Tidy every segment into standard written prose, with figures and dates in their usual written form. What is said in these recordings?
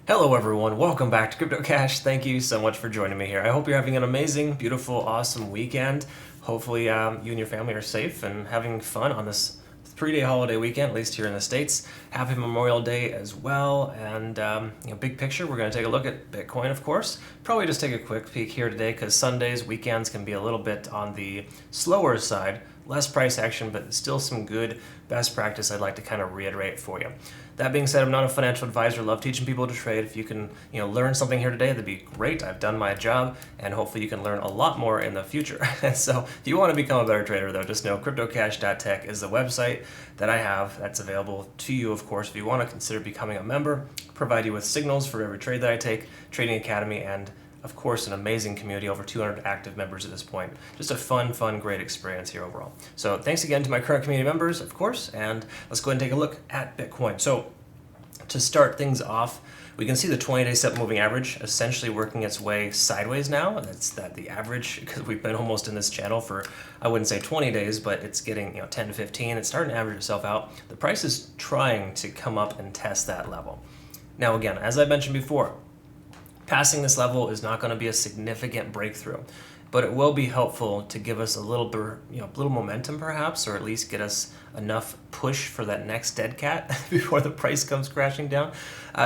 Hello everyone, welcome back to CryptoCache. Thank you so much for joining me here. I hope you're having an amazing, beautiful, awesome weekend. Hopefully you and your family are safe and having fun on this 3-day holiday weekend, at least here in the States. Happy Memorial Day as well, and big picture, we're going to take a look at Bitcoin, of course. Probably just take a quick peek here today because Sundays, weekends can be a little bit on the slower side. Less price action, but still some good best practice I'd like to kind of reiterate for you. That being said, I'm not a financial advisor. Love teaching people to trade. If you can, learn something here today, that'd be great. I've done my job, and hopefully you can learn a lot more in the future. So if you want to become a better trader, though, just know CryptoCache.tech is the website that I have that's available to you, of course, if you want to consider becoming a member. Provide you with signals for every trade that I take, Trading Academy, and of course, an amazing community, over 200 active members at this point. Just a fun, great experience here overall. So thanks again to my current community members, of course, and let's go ahead and take a look at Bitcoin. So to start things off, we can see the 20-day simple moving average essentially working its way sideways now. That's the average, because we've been almost in this channel for, I wouldn't say 20 days, but it's getting 10 to 15. It's starting to average itself out. The price is trying to come up and test that level. Now again, as I mentioned before, passing this level is not going to be a significant breakthrough, but it will be helpful to give us a little momentum perhaps, or at least get us enough push for that next dead cat before the price comes crashing down.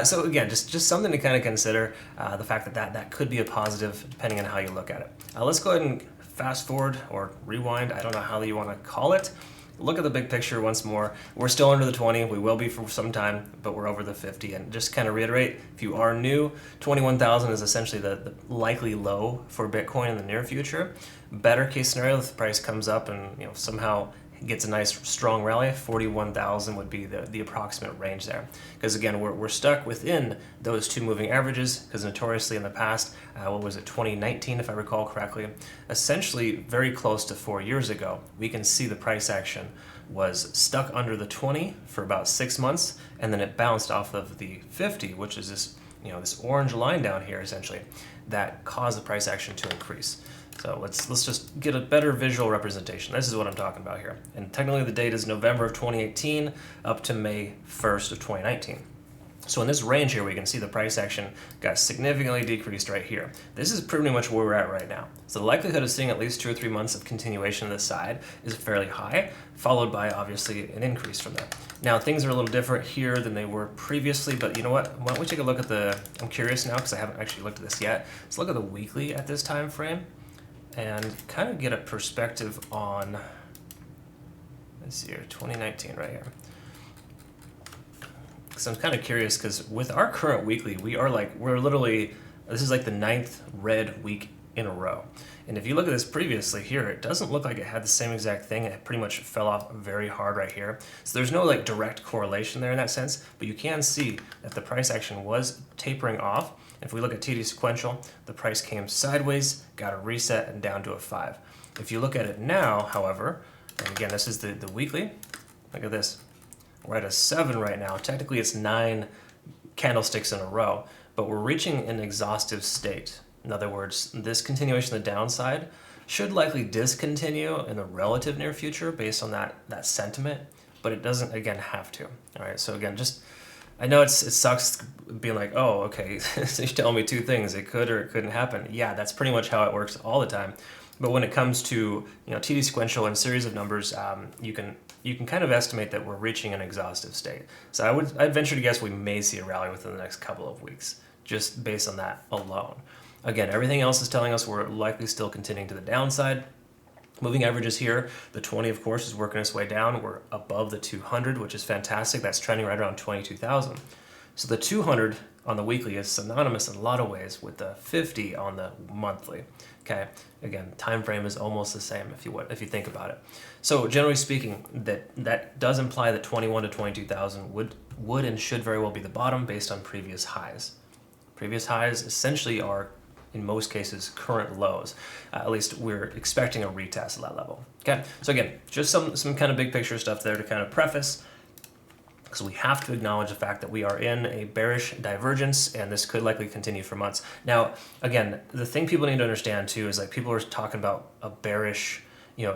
So again, just something to kind of consider, the fact that could be a positive depending on how you look at it. Let's go ahead and fast forward or rewind. I don't know how you want to call it. Look at the big picture once more. We're still under the 20. We will be for some time, but we're over the 50. And just kind of reiterate, if you are new, 21,000 is essentially the likely low for Bitcoin in the near future. Better case scenario, if the price comes up and somehow gets a nice strong rally, 41,000 would be the approximate range there. Because again, we're stuck within those two moving averages, because notoriously in the past, 2019 if I recall correctly, essentially very close to 4 years ago, we can see the price action was stuck under the 20 for about 6 months, and then it bounced off of the 50, which is this orange line down here essentially, that caused the price action to increase. So let's just get a better visual representation. This is what I'm talking about here. And technically the date is November of 2018 up to May 1st of 2019. So in this range here, we can see the price action got significantly decreased right here. This is pretty much where we're at right now. So the likelihood of seeing at least 2 or 3 months of continuation of this side is fairly high, followed by obviously an increase from that. Now things are a little different here than they were previously, but you know what? Why don't we take a look at I'm curious now because I haven't actually looked at this yet. Let's look at the weekly at this time frame and kind of get a perspective on, let's see here, 2019 right here. So I'm kind of curious because with our current weekly, we're literally, this is like the 9th red week in a row. And if you look at this previously here, it doesn't look like it had the same exact thing. It pretty much fell off very hard right here. So there's no direct correlation there in that sense, but you can see that the price action was tapering off. If we look at TD sequential, the price came sideways, got a reset, and down to a 5. If you look at it now, however, and again, this is the weekly, look at this. We're at a 7 right now. Technically, it's 9 candlesticks in a row, but we're reaching an exhaustive state. In other words, this continuation of the downside should likely discontinue in the relative near future based on that sentiment, but it doesn't, again, have to. All right, so again, I know it sucks being like, oh, okay, so you're telling me 2 things. It could or it couldn't happen. Yeah, that's pretty much how it works all the time. But when it comes to TD sequential and series of numbers, you can kind of estimate that we're reaching an exhaustive state. So I'd venture to guess we may see a rally within the next couple of weeks, just based on that alone. Again, everything else is telling us we're likely still continuing to the downside. Moving averages here, the 20 of course is working its way down. We're above the 200, which is fantastic. That's trending right around 22,000. So the 200 on the weekly is synonymous in a lot of ways with the 50 on the monthly. Okay, again, time frame is almost the same if you think about it. So generally speaking, that does imply that 21 to 22,000 would and should very well be the bottom based on previous highs. Previous highs essentially are, in most cases, current lows. At least we're expecting a retest of that level. Okay, so again, just some kind of big picture stuff there to kind of preface, because we have to acknowledge the fact that we are in a bearish divergence, and this could likely continue for months. Now, again, the thing people need to understand too is people are talking about a bearish,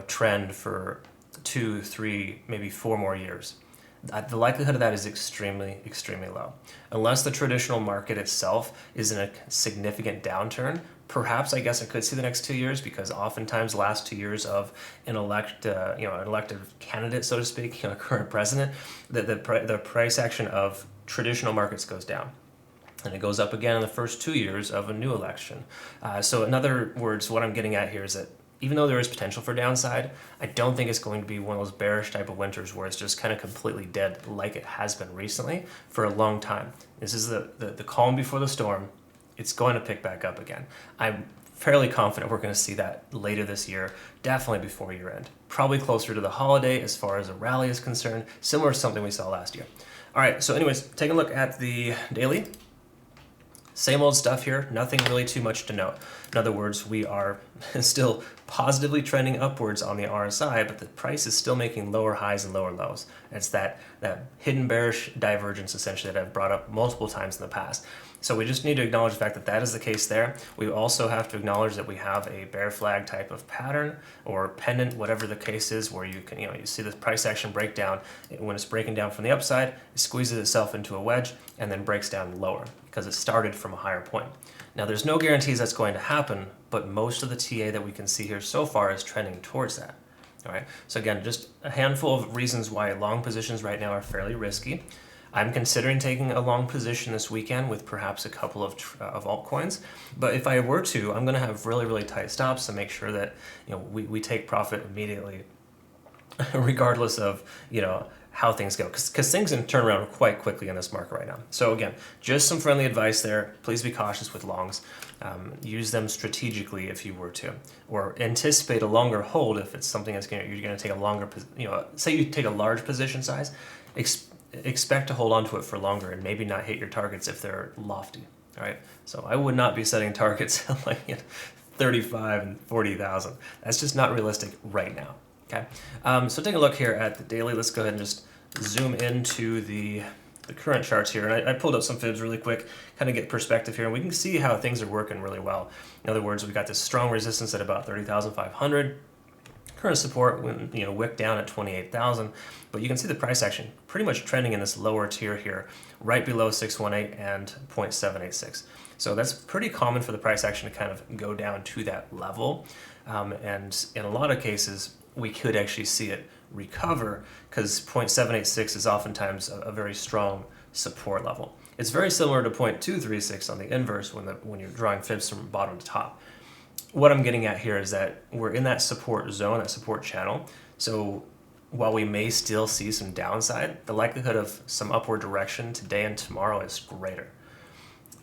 trend for 2, 3, maybe 4 more years. the likelihood of that is extremely, extremely low. Unless the traditional market itself is in a significant downturn, perhaps I guess I could see the next 2 years, because oftentimes the last 2 years of an elective candidate, so to speak, current president, the price action of traditional markets goes down. And it goes up again in the first 2 years of a new election. So in other words, what I'm getting at here is that even though there is potential for downside, I don't think it's going to be one of those bearish type of winters where it's just kind of completely dead like it has been recently for a long time. This is the calm before the storm. It's going to pick back up again. I'm fairly confident we're going to see that later this year, definitely before year end. Probably closer to the holiday as far as a rally is concerned, similar to something we saw last year. All right, so anyways, taking a look at the daily. Same old stuff here, nothing really too much to note. In other words, we are still positively trending upwards on the RSI, but the price is still making lower highs and lower lows. It's that hidden bearish divergence, essentially, that I've brought up multiple times in the past. So we just need to acknowledge the fact that that is the case there. We also have to acknowledge that we have a bear flag type of pattern or pendant, whatever the case is, where you can, you see the price action break down. When it's breaking down from the upside, it squeezes itself into a wedge and then breaks down lower because it started from a higher point. Now, there's no guarantees that's going to happen, but most of the TA that we can see here so far is trending towards that. All right. So again, just a handful of reasons why long positions right now are fairly risky. I'm considering taking a long position this weekend with perhaps a couple of altcoins. But if I were to, I'm going to have really, really tight stops to make sure that we take profit immediately, regardless of how things go, because things can turn around quite quickly in this market right now. So again, just some friendly advice there. Please be cautious with longs. Use them strategically if you were to, or anticipate a longer hold if it's something that's you're going to take a longer, say you take a large position size, expect to hold on to it for longer and maybe not hit your targets if they're lofty. All right, so I would not be setting targets like 35 and 40,000. That's just not realistic right now. Okay, so take a look here at the daily. Let's go ahead and just zoom into the current charts here. And I pulled up some fibs really quick, kind of get perspective here, and we can see how things are working really well. In other words, we got this strong resistance at about 30,500. Current support when wick down at 28,000, but you can see the price action pretty much trending in this lower tier here, right below 618 and 0.786. So that's pretty common for the price action to kind of go down to that level, and in a lot of cases we could actually see it recover because 0.786 is oftentimes a very strong support level. It's very similar to 0.236 on the inverse when you're drawing fibs from bottom to top. What I'm getting at here is that we're in that support zone, that support channel. So while we may still see some downside, the likelihood of some upward direction today and tomorrow is greater.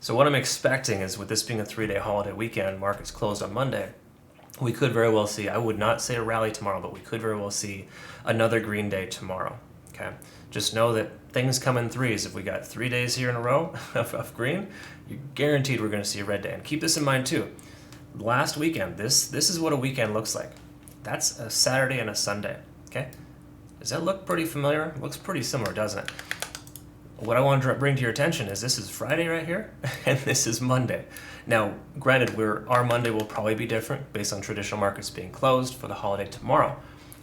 So what I'm expecting is, with this being a 3-day holiday weekend, markets closed on Monday, we could very well see, I would not say a rally tomorrow, but we could very well see another green day tomorrow. Okay, just know that things come in threes. If we got 3 days here in a row of green, you're guaranteed we're going to see a red day. And keep this in mind too. Last weekend, this is what a weekend looks like. That's a Saturday and a Sunday. Okay, does that look pretty familiar? It looks pretty similar, doesn't it? What I want to bring to your attention is this is Friday right here, and this is Monday. Now, granted, our Monday will probably be different based on traditional markets being closed for the holiday tomorrow.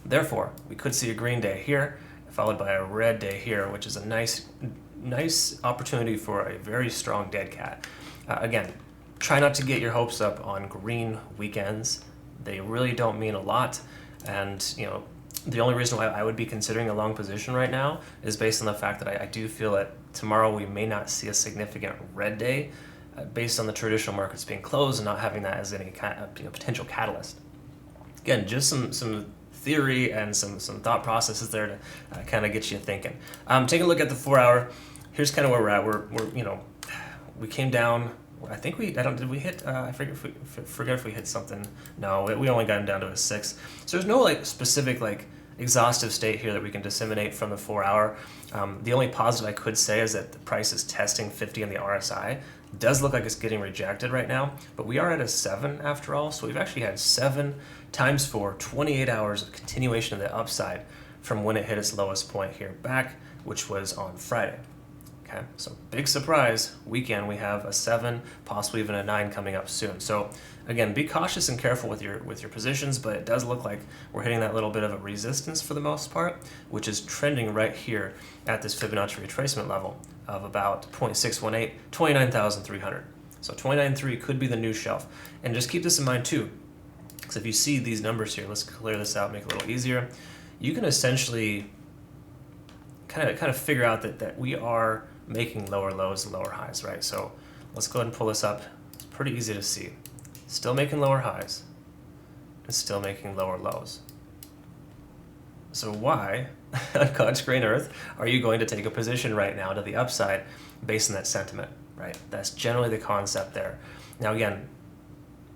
Therefore, we could see a green day here, followed by a red day here, which is a nice opportunity for a very strong dead cat. Again, try not to get your hopes up on green weekends. They really don't mean a lot, and the only reason why I would be considering a long position right now is based on the fact that I do feel that tomorrow we may not see a significant red day based on the traditional markets being closed and not having that as any kind of potential catalyst. Again, just some theory and some thought processes there to kind of get you thinking. Taking a look at the 4-hour, here's kind of where we're at. We came down. I think did we hit, I forget if we hit something. No, we only got down to a 6. So there's no specific exhaustive state here that we can disseminate from the 4-hour. The only positive I could say is that the price is testing 50 on the RSI. It does look like it's getting rejected right now, but we are at a 7 after all. So we've actually had 7 times 4, 28 hours of continuation of the upside from when it hit its lowest point here back, which was on Friday. Okay, so big surprise, weekend, we have a 7, possibly even a 9 coming up soon. So again, be cautious and careful with your positions, but it does look like we're hitting that little bit of a resistance for the most part, which is trending right here at this Fibonacci retracement level of about 0.618, 29,300. So 29.3 could be the new shelf. And just keep this in mind too, because if you see these numbers here, let's clear this out, make it a little easier. You can essentially kind of figure out that we are making lower lows and lower highs, right? So let's go ahead and pull this up. It's pretty easy to see. Still making lower highs and still making lower lows. So why on God's green earth are you going to take a position right now to the upside based on that sentiment, right? That's generally the concept there. Now again,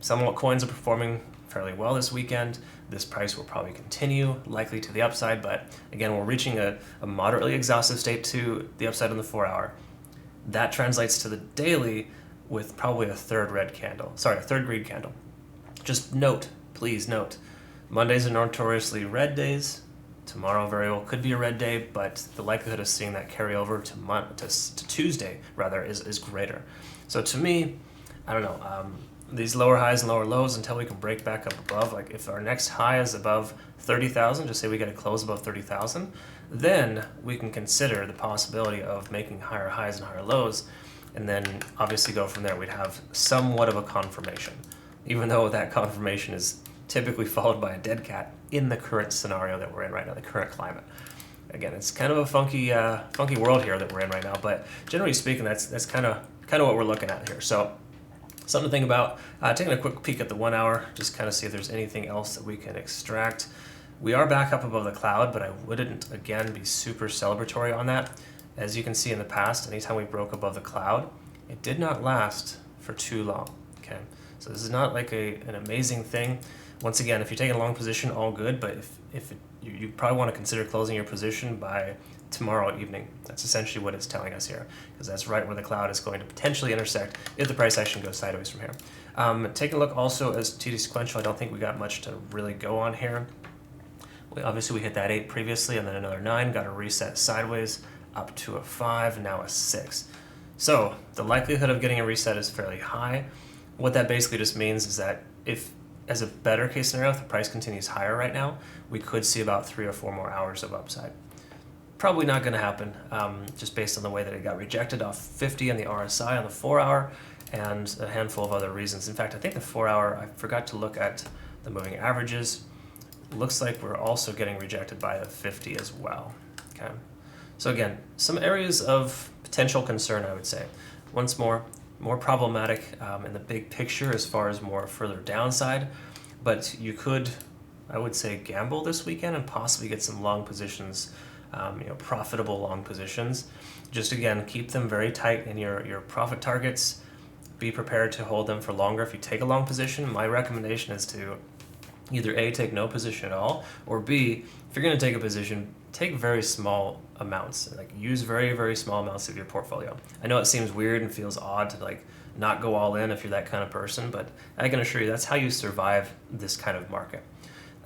some altcoins are performing fairly well this weekend. This price will probably continue, likely to the upside, but again, we're reaching a moderately exhaustive state to the upside on the 4-hour. That translates to the daily with probably a third green candle. Just note, please note, Mondays are notoriously red days. Tomorrow very well could be a red day, but the likelihood of seeing that carry over to Tuesday rather is greater. So to me, I don't know, these lower highs and lower lows until we can break back up above, like if our next high is above 30,000, just say we get a close above 30,000, then we can consider the possibility of making higher highs and higher lows, and then obviously go from there. We'd have somewhat of a confirmation, even though that confirmation is typically followed by a dead cat in the current scenario that we're in right now, the current climate. Again, it's kind of a funky world here that we're in right now, but generally speaking, that's kind of what we're looking at here. So something to think about. Taking a quick peek at the 1 hour, just kind of see if there's anything else that we can extract. We are back up above the cloud, but I wouldn't, again, be super celebratory on that. As you can see in the past, anytime we broke above the cloud, it did not last for too long. Okay, so this is not like an amazing thing. Once again, if you're taking a long position, all good, but you probably want to consider closing your position by tomorrow evening. That's essentially what it's telling us here, because that's right where the cloud is going to potentially intersect if the price action goes sideways from here. Taking a look also as TD sequential, I don't think we got much to really go on here. Obviously we hit that 8 previously, and then another 9, got a reset sideways up to a 5, now a 6. So the likelihood of getting a reset is fairly high. What that basically just means is that if, as a better case scenario, if the price continues higher right now, we could see about 3 or 4 more hours of upside. Probably not going to happen, just based on the way that it got rejected off 50 on the RSI on the 4-hour, and a handful of other reasons. In fact, I think the 4-hour, I forgot to look at the moving averages. Looks like we're also getting rejected by the 50 as well. Okay, so again, some areas of potential concern, I would say. Once more problematic in the big picture as far as more further downside, but you could, I would say, gamble this weekend and possibly get some long positions, profitable long positions. Just again, keep them very tight in your profit targets. Be prepared to hold them for longer if you take a long position. My recommendation is to either A, take no position at all, or B, if you're going to take a position, take very small amounts. Like use very, very small amounts of your portfolio. I know it seems weird and feels odd to like not go all in if you're that kind of person, but I can assure you that's how you survive this kind of market.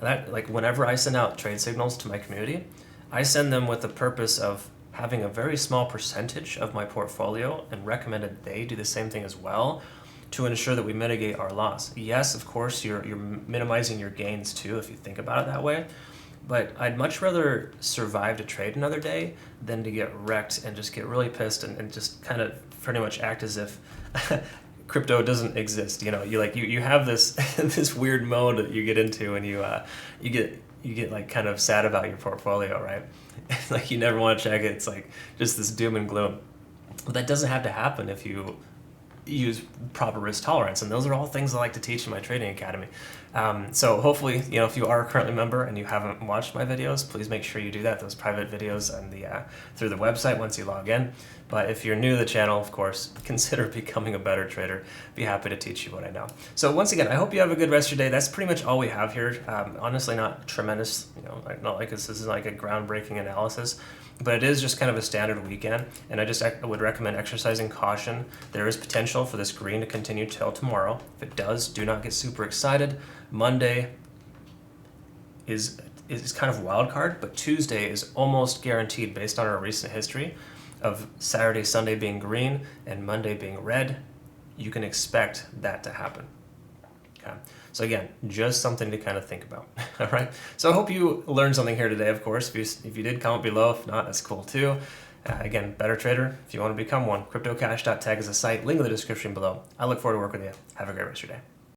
That, like whenever I send out trade signals to my community, I send them with the purpose of having a very small percentage of my portfolio and recommended they do the same thing as well to ensure that we mitigate our loss. Yes, of course, you're minimizing your gains too if you think about it that way, but I'd much rather survive to trade another day than to get wrecked and just get really pissed and just kind of pretty much act as if crypto doesn't exist. You have this this weird mode that you get into, and you get like kind of sad about your portfolio, right? Like you never want to check it. It's like just this doom and gloom. But that doesn't have to happen if you use proper risk tolerance, and those are all things I like to teach in my trading academy. So hopefully, if you are currently a member and you haven't watched my videos, please make sure you do that. Those private videos on through the website once you log in. But if you're new to the channel, of course, consider becoming a better trader. Be happy to teach you what I know. So once again, I hope you have a good rest of your day. That's pretty much all we have here. Honestly, not tremendous. Not like this is like a groundbreaking analysis. But it is just kind of a standard weekend, and I would recommend exercising caution. There is potential for this green to continue till tomorrow. If it does, do not get super excited. Monday is kind of a wild card, but Tuesday is almost guaranteed based on our recent history of Saturday, Sunday being green and Monday being red, you can expect that to happen. Okay. So again, just something to kind of think about. All right. So I hope you learned something here today. Of course, if you did, comment below. If not, that's cool too. Again, better trader. If you want to become one, CryptoCache.tech is a site. Link in the description below. I look forward to working with you. Have a great rest of your day.